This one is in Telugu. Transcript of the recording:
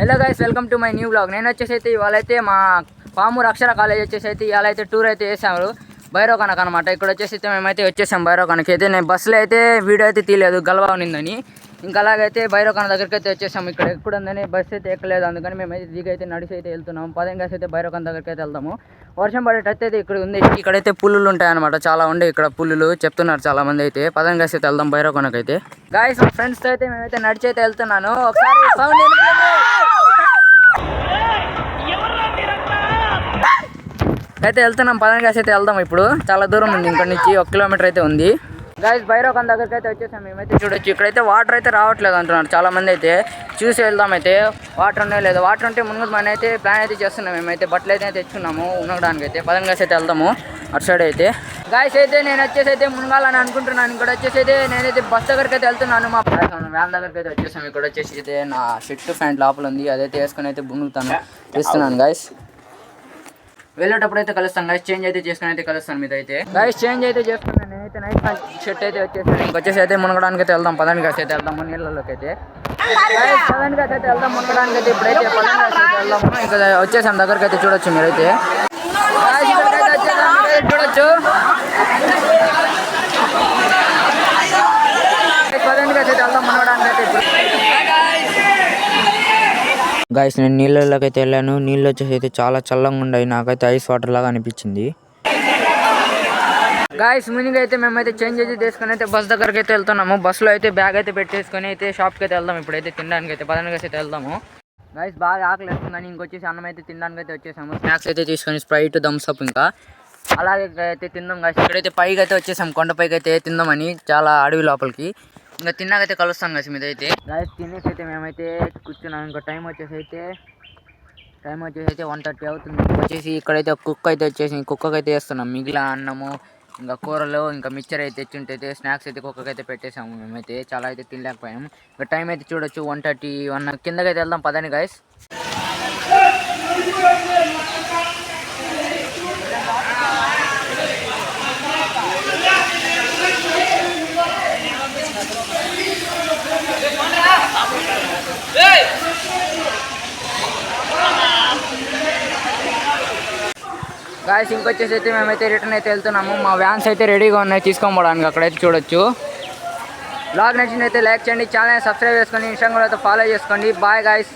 Hello guys, welcome to my new blog. నేను వచ్చేసి ఇవాళైతే మా పామూరు అక్షర కాలేజ్ వచ్చేసి ఇవాళ అయితే టూర్ అయితే వేసాము భైరవ కనక అనమాట. ఇక్కడ వచ్చేసి మేమైతే వచ్చేసాం భైరవ కనకి అయితే. నేను బస్సులో అయితే వీడియో అయితే తీయలేదు, గల్వా ఉన్నిందని. ఇంకా అలాగైతే భైరవ కన దగ్గరికి అయితే వచ్చేసాము. ఇక్కడ ఎక్కడుందని బస్సు అయితే ఎక్కలేదు, అందుకని మేమైతే దిగి అయితే నడిచి అయితే వెళ్తున్నాము. 10 గంటలకు అయితే భైరవ కన దగ్గరికి అయితే వెళ్తాము. వర్షం పడేటైతే ఇక్కడ ఉంది. ఇక్కడైతే పుల్లులు ఉంటాయన్నమాట, చాలా ఉండే ఇక్కడ పుల్లులు చెప్తున్నారు చాలా మంది అయితే. 10 గంటలకు అయితే వెళ్దాం భైరవ కనకి అయితే. గాయస్, మా ఫ్రెండ్స్తో అయితే మేమైతే నడిచి అయితే వెళ్తున్నాను. ఒకసారి సౌండ్ అయితే వెళ్తున్నాం. 10 గంటలకు అయితే వెళ్దాం. ఇప్పుడు చాలా దూరం ఉంది, ఇక్కడ నుంచి 1 కిలోమీటర్ అయితే ఉంది. గాయస్, భైరవ కన దగ్గరికి అయితే వచ్చేసాం. మేమైతే చూడొచ్చు, ఇక్కడైతే వాటర్ అయితే రావట్లేదు అంటున్నారు చాలా మంది అయితే. చూసి వెళ్దాం అయితే, వాటర్ ఉన్నాయో లేదో. వాటర్ ఉంటే ముందు మనం అయితే ప్లాన్ అయితే చేస్తున్నాం. మేమైతే బట్టలు అయితే తెచ్చుకున్నాము ఉండడానికి అయితే. 10 గంటలకు అయితే వెళ్దాము అటు సైడ్ అయితే. గాయస్, అయితే నేను వచ్చేసి అయితే మునగాలని అనుకుంటున్నాను. ఇక్కడ వచ్చేసి అయితే నేనైతే బస్ దగ్గరికి అయితే వెళ్తున్నాను. మా వ్యాన్ దగ్గరికి అయితే వచ్చేసాం. ఇక్కడ వచ్చేసి అయితే నా షర్ట్ ప్యాంట్ లోపల ఉంది, అదైతే వేసుకొని అయితే మునుగుతాను చేస్తున్నాను. గాయస్, వెళ్ళేటప్పుడు అయితే కలుస్తాను. గైస్, చేంజ్ అయితే చేసుకుని అయితే కలుస్తాను మీద అయితే. గైస్, చేంజ్ అయితే చేసుకున్నాను. నేనైతే నైట్ ప్యాంట్ షర్ట్ అయితే వచ్చేసాను. ఇంకొచ్చేసి అయితే మునగడానికి అయితే వెళ్దాం. 10 గంటలకు అయితే వెళ్దాము నీళ్ళలోకి అయితే. గైస్, 10 గంటలకు అయితే వెళ్దాం మునగడానికి అయితే. ఇప్పుడైతే 10 గంటలకు అయితే వెళ్దాము. ఇంకా వచ్చేసాం దగ్గరికి అయితే. చూడొచ్చు మీరైతే. గైస్, ఇక్కడికైతే వచ్చేసాం, మీరైతే చూడొచ్చు. 10 గంటలకు అయితే వెళ్దాం మునగడానికి అయితే. గాయస్, నేను నీళ్ళలోకి అయితే వెళ్ళాను. నీళ్ళు వచ్చేసి అయితే చాలా చల్లగా ఉన్నాయి. నాకైతే ఐస్ వాటర్ లాగా అనిపించింది. గాయస్, మునిగి అయితే మేమైతే చేంజ్ అయితే తీసుకొని అయితే బస్ దగ్గరికి అయితే వెళ్తున్నాము. బస్సులో అయితే బ్యాగ్ అయితే పెట్టేసుకొని అయితే షాప్కి అయితే వెళ్దాం. ఇప్పుడైతే తినడానికి అయితే 10 గంటలకు అయితే వెళ్దాము. గాయస్, బాగా ఆకలి వేస్తుందని ఇంకొచ్చేసి అన్నం అయితే తినడానికి అయితే వచ్చేసాము. స్నాక్స్ అయితే తీసుకొని స్ప్రైట్, థమ్స్ అప్ ఇంకా అలాగే అయితే తిందాం. గాయస్, ఇక్కడైతే పైకి అయితే వచ్చేసాం, కొండపైకి అయితే తిందామని, చాలా అడవి లోపలికి. ఇంకా తిన్నాకైతే కలుస్తాం గాయస్ మీద అయితే. గాయస్, తినేసి అయితే మేమైతే కూర్చున్నాం. ఇంకా టైం వచ్చేసి అయితే 1:30 అవుతుంది. వచ్చేసి ఇక్కడైతే కుక్క అయితే వచ్చేసి కుక్కకి అయితే వేస్తున్నాం. మిగిలిన అన్నము ఇంకా కూరలు ఇంకా మిక్చర్ అయితే తెచ్చుంటే స్నాక్స్ అయితే కుక్కకి అయితే పెట్టేసాము. మేమైతే చాలా అయితే తినలేకపోయాము. ఇంకా టైం అయితే చూడొచ్చు 1:30 కిందకైతే వెళ్దాం. పదని గాయస్. గాయస్, ఇంకొచ్చేసి అయితే మేమైతే రిటర్న్ అయితే వెళ్తున్నాము. మా వ్యాన్స్ అయితే రెడీగా ఉన్నాయి తీసుకోవడానికి. అక్కడైతే చూడొచ్చు. బ్లాగ్ నచ్చినైతే లైక్ చేయండి, ఛానల్ సబ్స్క్రైబ్ చేసుకోండి, ఇన్స్టాగ్రామ్లో అయితే ఫాలో చేసుకోండి. Bye guys.